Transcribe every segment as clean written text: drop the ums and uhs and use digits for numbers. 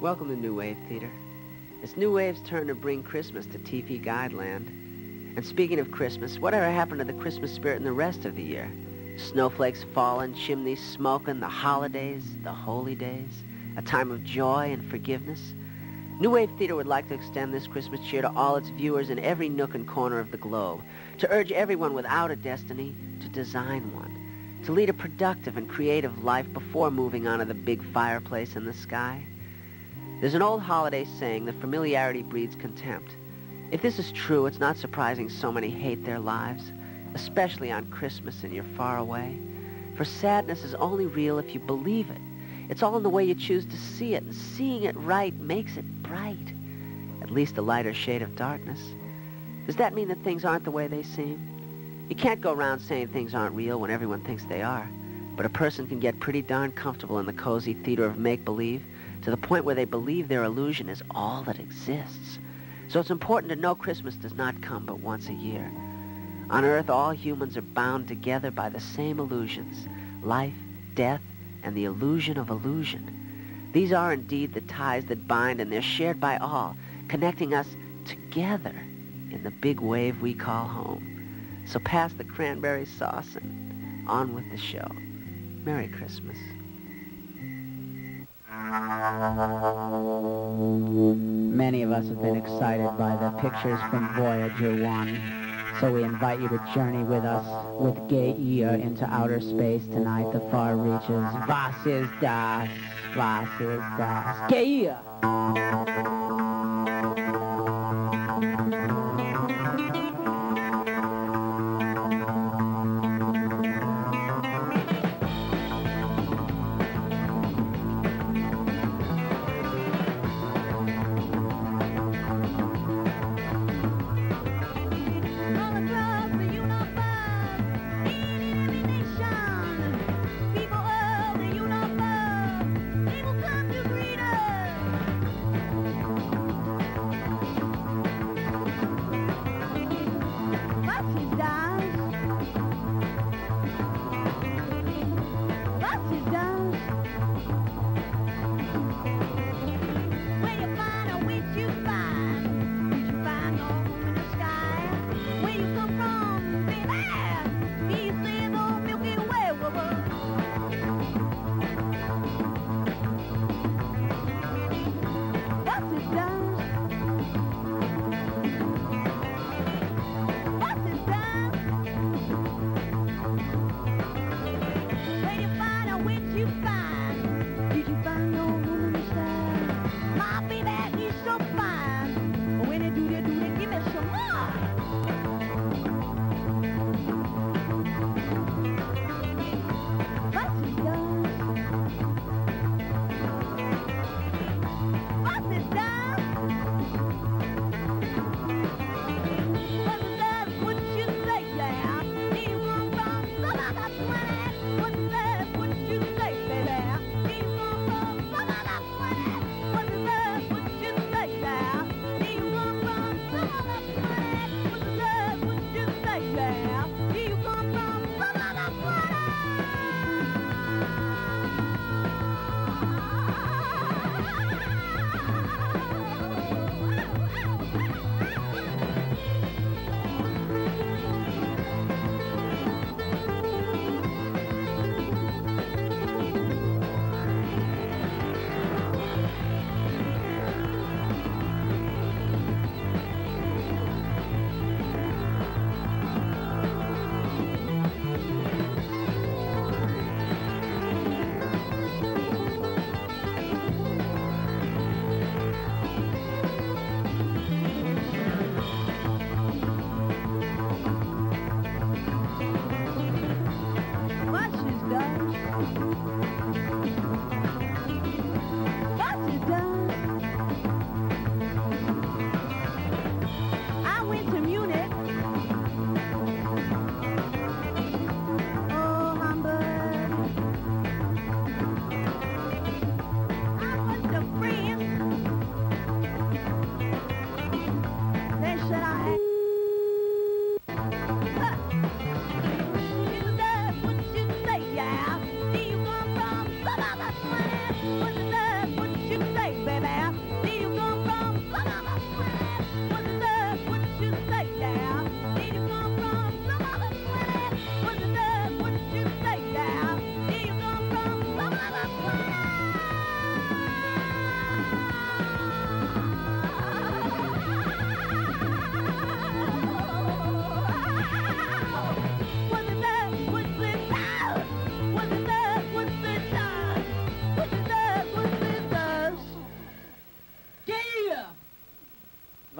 Welcome to New Wave Theater. It's New Wave's turn to bring Christmas to TV Guideland. And speaking of Christmas, whatever happened to the Christmas spirit in the rest of the year? Snowflakes falling, chimneys smoking, the holidays, the holy days, a time of joy and forgiveness. New Wave Theater would like to extend this Christmas cheer to all its viewers in every nook and corner of the globe, to urge everyone without a destiny to design one, to lead a productive and creative life before moving on to the big fireplace in the sky. There's an old holiday saying that familiarity breeds contempt. If this is true, it's not surprising so many hate their lives, especially on Christmas and you're far away. For sadness is only real if you believe it. It's all in the way you choose to see it, and seeing it right makes it bright. At least a lighter shade of darkness. Does that mean that things aren't the way they seem? You can't go around saying things aren't real when everyone thinks they are. But a person can get pretty darn comfortable in the cozy theater of make-believe, to the point where they believe their illusion is all that exists. So it's important to know Christmas does not come but once a year. On Earth, all humans are bound together by the same illusions: life, death, and the illusion of illusion. These are indeed the ties that bind, and they're shared by all, connecting us together in the big wave we call home. So pass the cranberry sauce and on with the show. Merry Christmas. Many of us have been excited by the pictures from Voyager 1, so we invite you to journey with us with Gaea into outer space tonight, the far reaches. Was ist das? Was ist das? Gaea!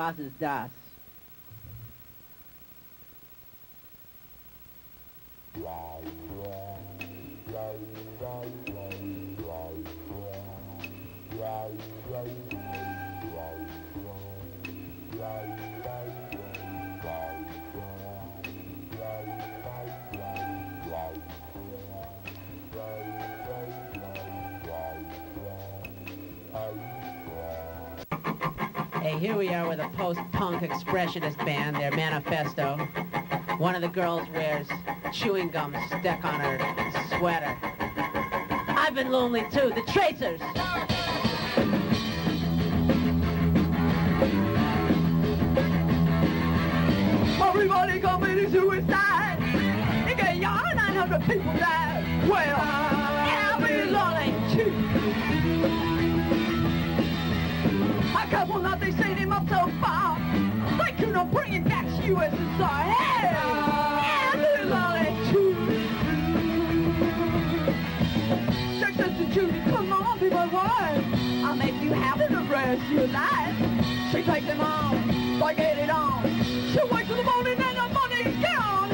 Was ist das? Hey, here we are with a post-punk expressionist band, their manifesto. One of the girls wears chewing gum stuck on her sweater. I've been lonely too, the Tracers! Everybody committed suicide! In Gaea, 900 people died! Well, I've been lonely too! A couple nights they sent him up so far, they couldn't bring him back to USSR. Hey, yeah, little lonely too. Sex and Judy, come on, be my wife. I'll make you happy the rest of your life. She takes him on, they get it on. She wakes in the morning and the money's gone.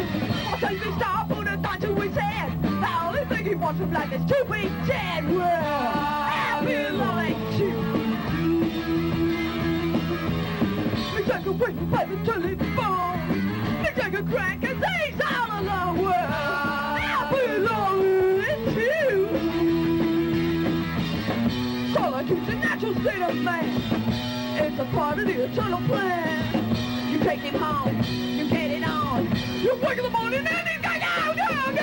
I'll take this star, put a gun to his head. The only thing he wants from life is to be dead. Well, I'll be lonely too. Take a wing by the telephone. They take a crack and he's all alone. Well, I'll be lonely too. Solitude's a natural state of man. It's a part of the eternal plan. You take him home, you get it on. You wake in the morning and he's going, go, go, go.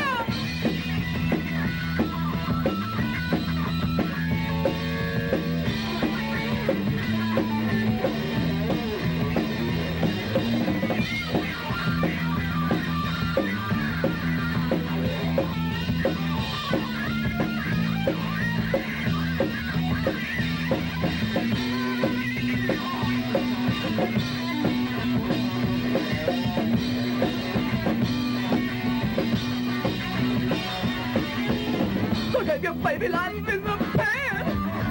Your baby life in the pan.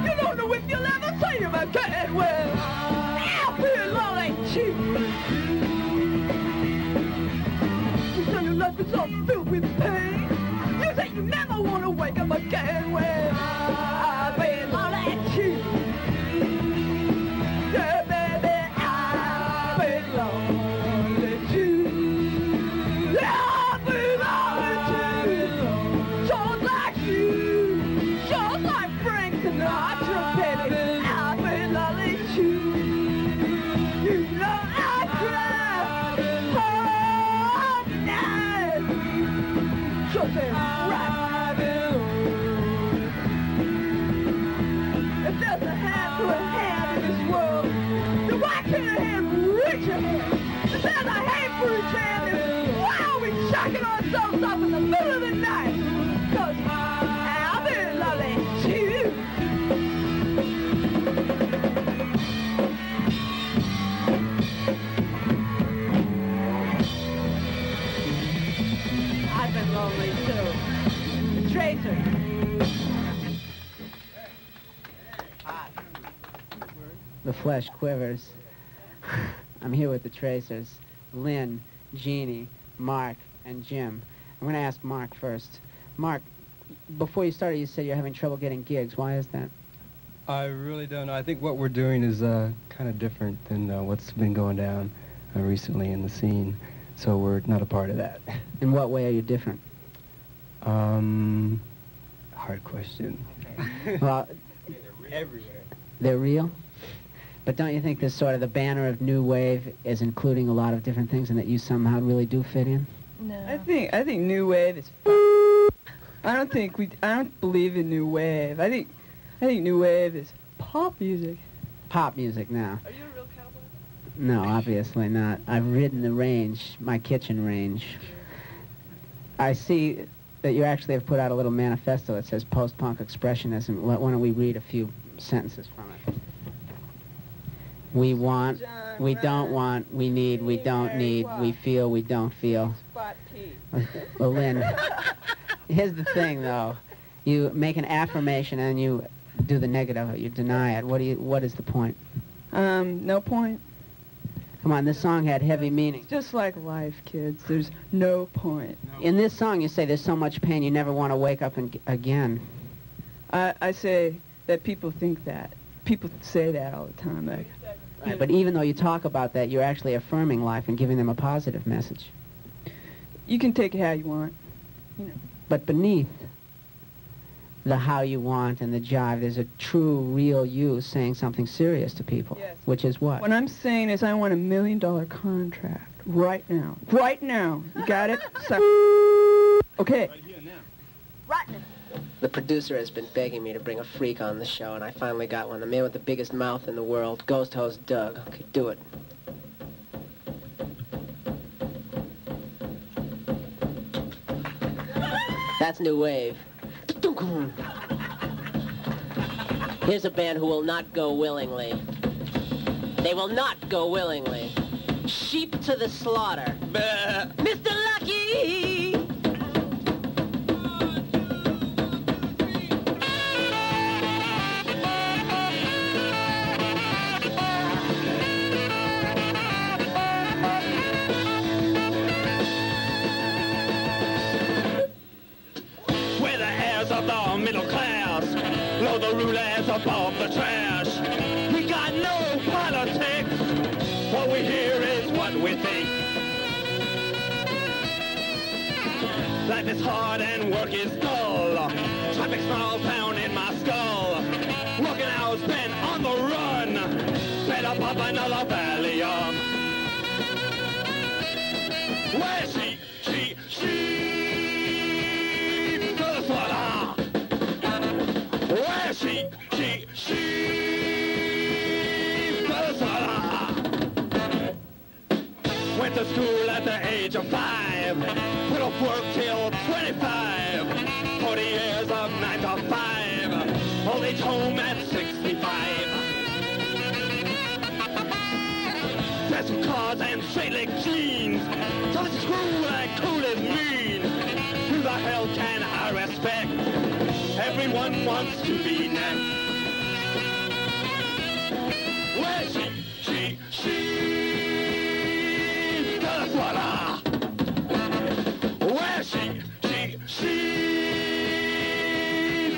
You don't know if you'll ever see him again. Well, I'll be lonely too. You say your life is all filled with pain. You say you never want to wake up again. Well, I'll be lonely too. Yeah, baby, I'll be lonely too. Yeah, I'll be lonely too. Just like you. Just like Frank Sinatra, baby, I've been lonely too. You know I cry all night. Just as right. If there's a hand for a hand in this world, then why can't a hand reach a hand? If there's a hand for each hand, then why are we shocking ourselves up in the middle of the night? 'Cause I've been lonely too. I've been lonely too. The Tracer. The flesh quivers. I'm here with the Tracers. Lynn, Jeannie, Mark, and Jim. I'm going to ask Mark first. Mark, before you started, you said you're having trouble getting gigs. Why is that? I really don't know. I think what we're doing is kind of different than what's been going down recently in the scene. So we're not a part of that. In what way are you different? Hard question. Okay. Well, they're everywhere. They're real? But don't you think this sort of the banner of new wave is including a lot of different things and that you somehow really do fit in? No. I think new wave is I don't believe in new wave. I think new wave is pop music. Pop music now. Are you a real cowboy? No, obviously not. I've ridden the range, my kitchen range. I see that you actually have put out a little manifesto that says post-punk expressionism. Why don't we read a few sentences from it? We want, we don't want, we need, we don't need, we feel, we don't feel. Spot P. Well, Lynn, here's the thing, though. You make an affirmation and you do the negative. You deny it. What is the point? No point. Come on, this song had heavy meaning. It's just like life, kids. There's no point. In this song, you say there's so much pain you never want to wake up again. I say that people think that. People say that all the time. Like, Right, but even though you talk about that, you're actually affirming life and giving them a positive message. you can take it how you want. You know. But beneath the how you want and the jive, there's a true, real you saying something serious to people. Yes. Which is what? What I'm saying is I want $1 million contract right now. Right now. You got it? Okay. Right here now. Rotten. The producer has been begging me to bring a freak on the show, and I finally got one. The man with the biggest mouth in the world, Ghost Host Doug. Okay, do it. That's new wave. Here's a band who will not go willingly. They will not go willingly. Sheep to the slaughter. Mr. Lucky! We're the heirs of the middle class, low the rulers above the trash. We got no politics, what we hear is what we think. Life is hard and work is dull, traffic snarls down in my skull. Working hours spent on the run, fed up of another Valium. Where's she? Where's she? Went to school at the age of 5, put off work till 25, 40 years of 9 to 5, old age home at 65. Dress with cars and straight-leg jeans, so it's cool and cool is mean. Who the hell can I respect? Everyone wants to be next. Where's she? Tell us what Where's she?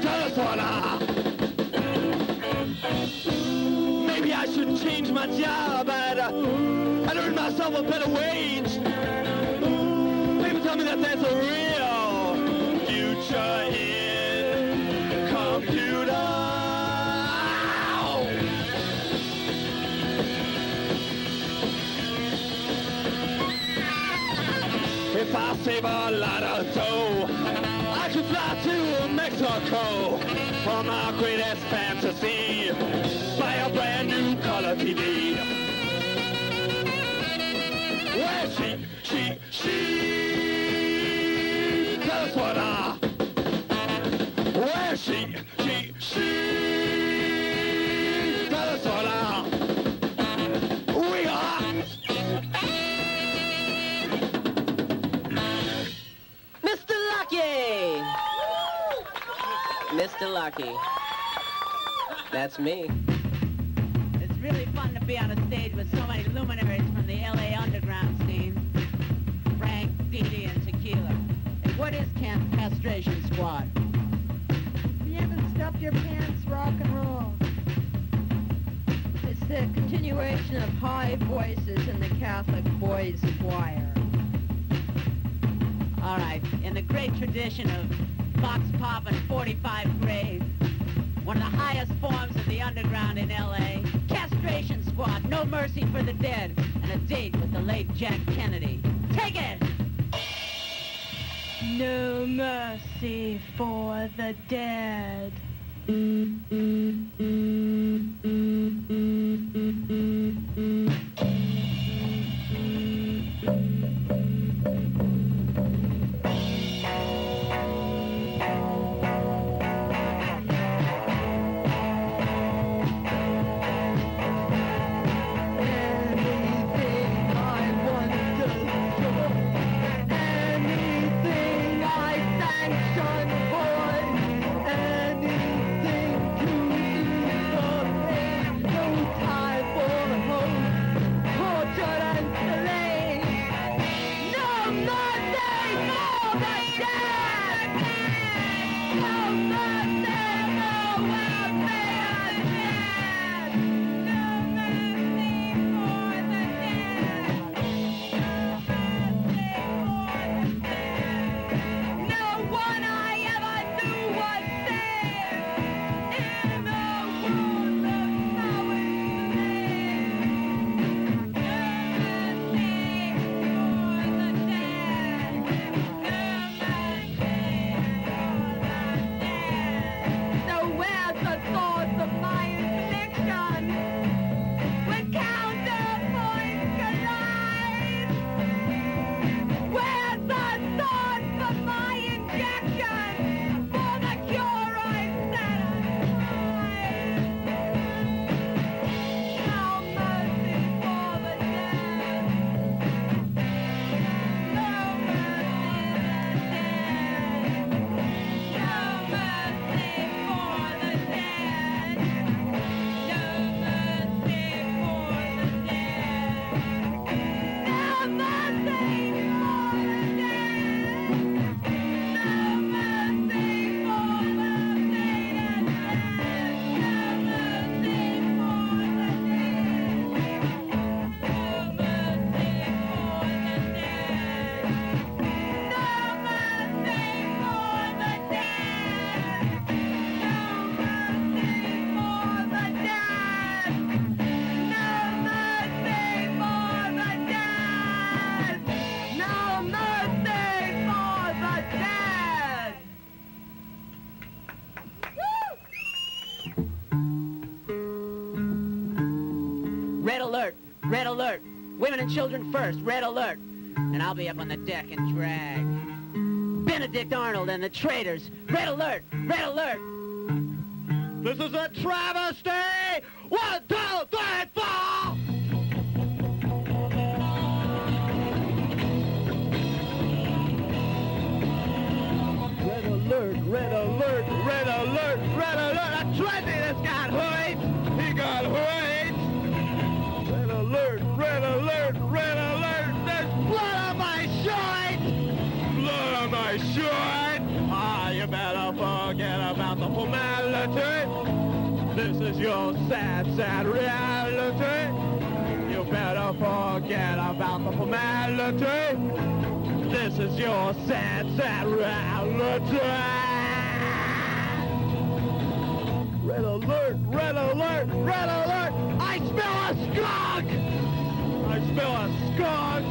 Tell us what Maybe I should change my job. I'd earn myself a better wage. People tell me that there's a real future in computer. If I save a lot of dough, I could fly to Mexico for my greatest fantasy, buy a brand new color TV. Where's she? Tell us what Where's she? Tell us what we are. Mr. Lucky! Mr. Lucky. That's me. It's really fun to be on a stage with so many luminaries from the LA underground scene. Frank, Dee Dee, and Tequila. And what is Castration Squad? You haven't stuffed your pants, rock and roll. It's the continuation of high voices in the Catholic boys choir. All right, in the great tradition of Fox Pop and 45 Grave, one of the highest forms of the underground in LA, Castration Squad, No Mercy for the Dead, and a date with the late Jack Kennedy. Take it! No mercy for the dead. Red alert. Women and children first. Red alert. And I'll be up on the deck in drag. Benedict Arnold and the traitors. Red alert. Red alert. This is a travesty! 1, 2, 3, 4! Red alert, red alert, red alert, red alert! A trendy that's got hurt! He got hurt! Red alert, red alert, red alert! There's blood on my shirt! Blood on my shirt! Ah, you better forget about the formality! This is your sad, sad reality. You better forget about the formality. This is your sad, sad reality. Red alert, red alert, red alert. I smell a skunk. I smell a skunk.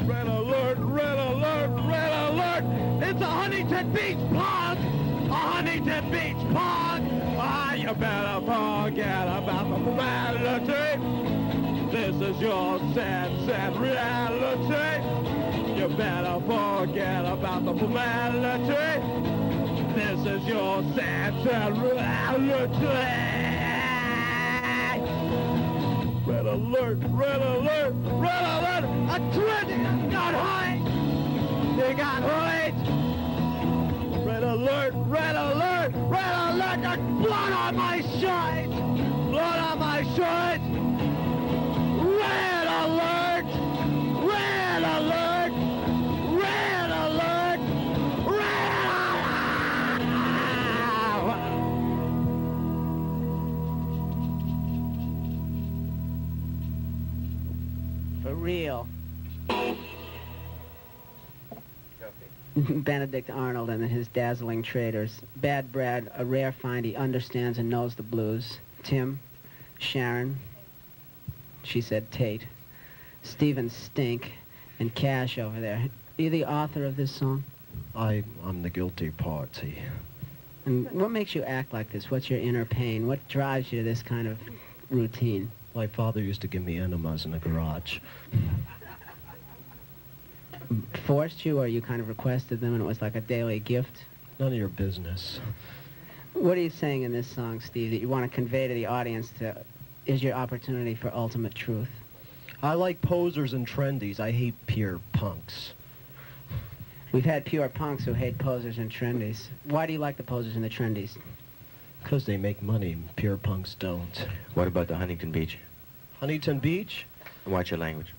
Red alert, red alert, red alert. It's a Huntington Beach punk. A Huntington Beach punk. Ah, you better forget about the formality. This is your sad, sad reality. You better forget about the formality. This is your sad, sad reality. Red alert, red alert, red alert. A trendy got hurt. They got hurt. Red alert, red alert, red alert. There's blood on my shirt. Blood on my shirt. Red alert. Red alert. Red alert. Red alert. For real. Benedict Arnold and his dazzling traders. Bad Brad, a rare find. He understands and knows the blues. Tim, Sharon, she said Tate, Stephen Stink, and Cash over there. Are you the author of this song? I'm the guilty party. And what makes you act like this? What's your inner pain? What drives you to this kind of routine? My father used to give me enemas in the garage. Forced you, or you kind of requested them and it was like a daily gift? None of your business. What are you saying in this song, Steve, that you want to convey to the audience is your opportunity for ultimate truth? I like posers and trendies. I hate pure punks. We've had pure punks who hate posers and trendies. Why do you like the posers and the trendies? Because they make money. Pure punks don't. What about the Huntington Beach? Huntington Beach? Watch your language.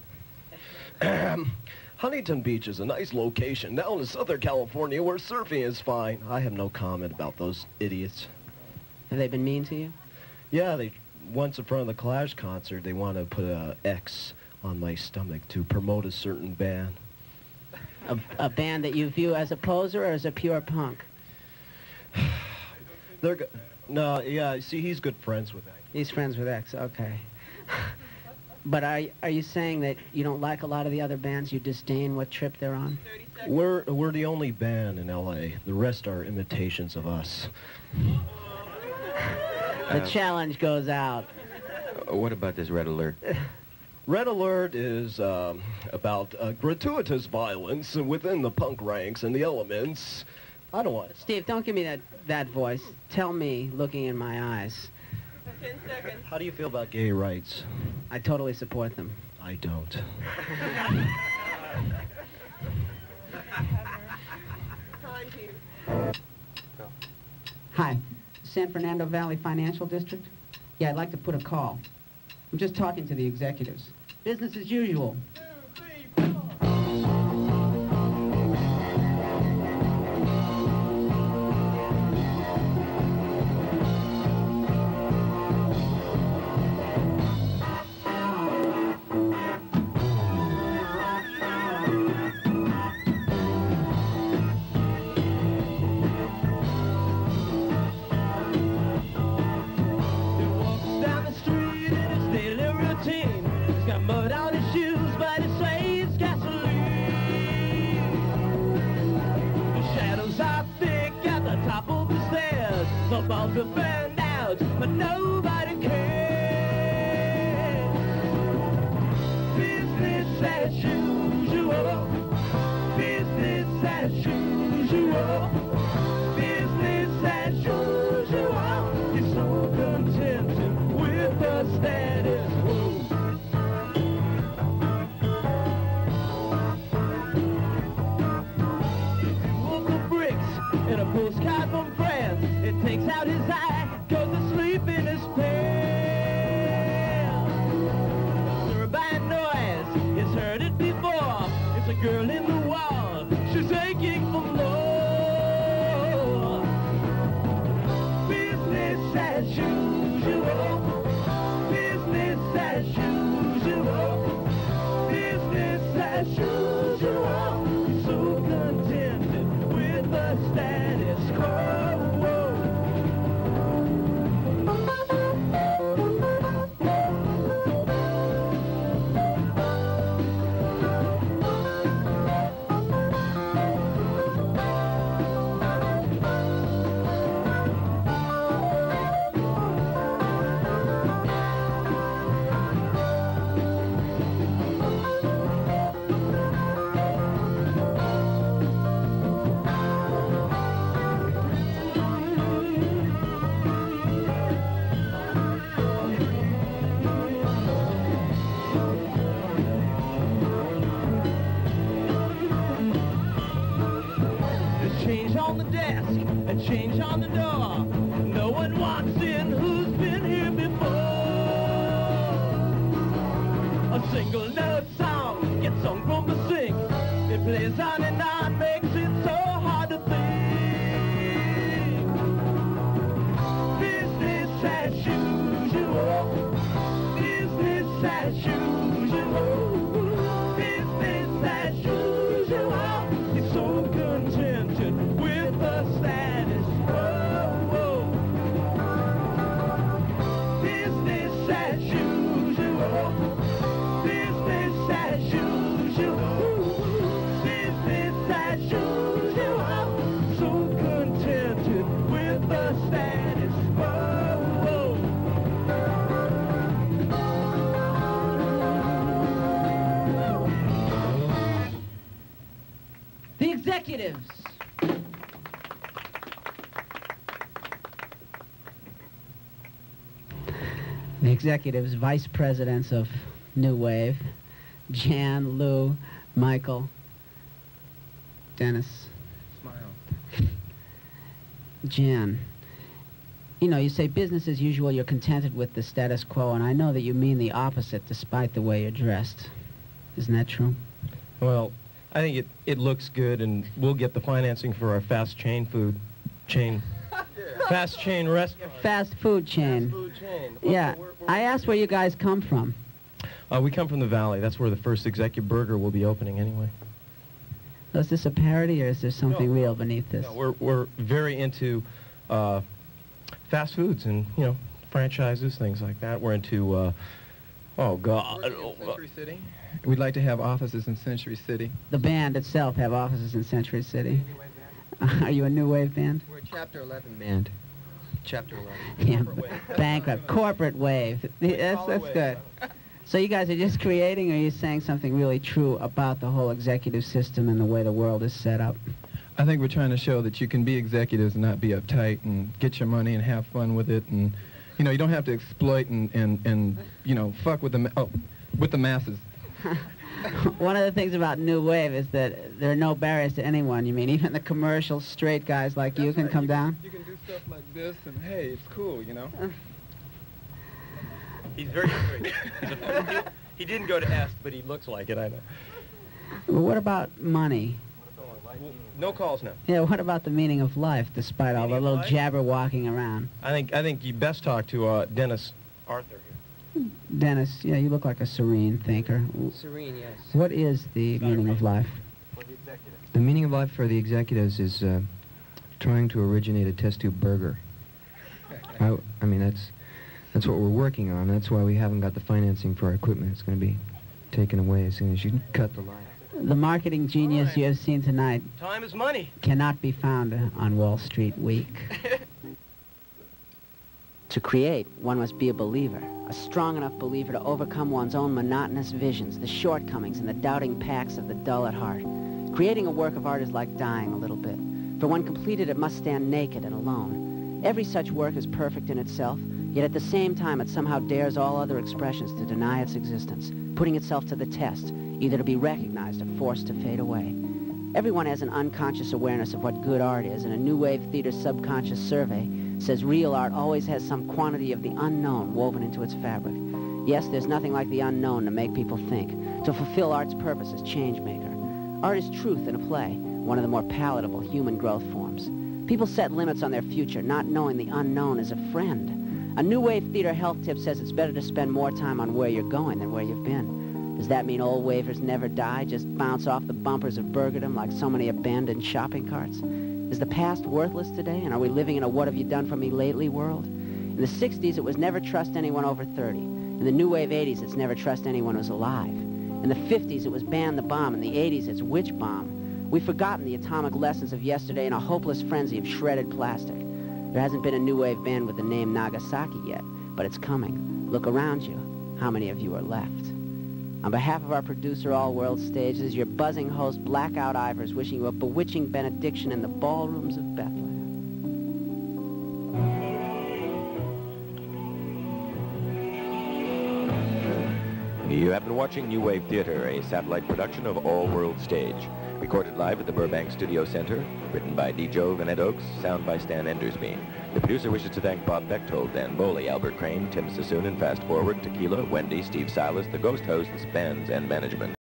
Huntington Beach is a nice location down in Southern California where surfing is fine. I have no comment about those idiots. Have they been mean to you? Yeah, once in front of the Clash concert, they want to put a X on my stomach to promote a certain band. A band that you view as a poser or as a pure punk? No, yeah, see, he's good friends with X. He's friends with X, okay. But are you saying that you don't like a lot of the other bands? You disdain what trip they're on? We're the only band in L.A. The rest are imitations of us. The challenge goes out. What about this Red Alert? Red Alert is about gratuitous violence within the punk ranks and the elements. I don't want it. Steve, don't give me that voice. Tell me, looking in my eyes. 10 seconds. How do you feel about gay rights? I totally support them. I don't. Time to. Hi, San Fernando Valley Financial District? Yeah, I'd like to put a call. I'm just talking to the executives. Business as usual. About to burn out, but nobody cares. as usual. Business as usual. Business as usual. He's so contented with the status quo. In a postcard from France, it takes out his eye, goes to sleep in his pants. Turbine noise, he's heard it before. It's a girl in the wall, she's aching for more. Business as usual. Business as usual. Business as usual. He's so contented with the status quo. Change on the desk and change on the door. No one wants in who's been here before. A single note song gets sung from the sink. It plays on and on, makes it so hard to think. Business as usual. Business as usual. Business as usual. It's so contented with the status quo. Business as usual. Business as usual. Business as usual. So contented with the status quo. The executives. The executives, vice presidents of New Wave, Jan, Lou, Michael, Dennis. Smile. Jan, you know, you say business as usual, you're contented with the status quo, and I know that you mean the opposite despite the way you're dressed. Isn't that true? Well, I think it looks good, and we'll get the financing for our fast chain fast chain restaurant. Fast food chain. Fast food chain. Yeah, I asked where you guys come from. We come from the Valley. That's where the first executive burger will be opening anyway. So is this a parody, or is there something No. real beneath this? No, we're very into fast foods and, you know, franchises, things like that. We're into, oh, God. Century City. We'd like to have offices in Century City. The band itself have offices in Century City. Are you a New Wave band? We're a Chapter 11 band. Chapter 11. Yeah, bankrupt. Corporate wave. That's good. So you guys are just creating, or are you saying something really true about the whole executive system and the way the world is set up? I think we're trying to show that you can be executives and not be uptight and get your money and have fun with it, and you know, you don't have to exploit and you know, fuck with the masses. One of the things about New Wave is that there are no barriers to anyone. You mean even the commercial straight guys like you can come down? You can do stuff like this, and hey, it's cool, you know. He's very straight. He didn't go to Est, but he looks like it, I know. Well, what about money? No calls now. Yeah, what about the meaning of life, despite all the little jabber walking around? I think you best talk to Dennis Arthur here. Dennis, yeah, you look like a serene thinker. Serene, yes. What is the meaning of life? The meaning of life for the executives is trying to originate a test tube burger. I mean, that's what we're working on. That's why we haven't got the financing for our equipment. It's going to be taken away as soon as you cut the line. The marketing genius you have seen tonight Time is money. cannot be found on Wall Street Week. To create, one must be a believer, a strong enough believer to overcome one's own monotonous visions, the shortcomings and the doubting packs of the dull at heart. Creating a work of art is like dying a little bit. For when completed, it must stand naked and alone. Every such work is perfect in itself, yet at the same time it somehow dares all other expressions to deny its existence, putting itself to the test, either to be recognized or forced to fade away. Everyone has an unconscious awareness of what good art is, and a New Wave Theater subconscious survey says real art always has some quantity of the unknown woven into its fabric. Yes, there's nothing like the unknown to make people think, to fulfill art's purpose as change maker. Art is truth in a play, one of the more palatable human growth forms. People set limits on their future, not knowing the unknown is a friend. A New Wave Theater health tip says it's better to spend more time on where you're going than where you've been. Does that mean old wavers never die, just bounce off the bumpers of burgerdom like so many abandoned shopping carts? Is the past worthless today, and are we living in a what-have-you-done-for-me-lately world? In the 60s, it was never trust anyone over 30. In the New Wave 80s, it's never trust anyone who's alive. In the 50s, it was ban the bomb. In the 80s, it's which bomb? We've forgotten the atomic lessons of yesterday in a hopeless frenzy of shredded plastic. There hasn't been a New Wave band with the name Nagasaki yet, but it's coming. Look around you. How many of you are left? On behalf of our producer, All World Stages, your buzzing host, Blackout Ivers, wishing you a bewitching benediction in the ballrooms of Bethlehem. You have been watching New Wave Theater, a satellite production of All World Stage. Recorded live at the Burbank Studio Center. Written by D. Jove and Ed Ochs. Sound by Stan Endersby. The producer wishes to thank Bob Bechtold, Dan Boley, Albert Crane, Tim Sassoon, and Fast Forward, Tequila, Wendy, Steve Silas, the Ghost Hosts, bands, and management.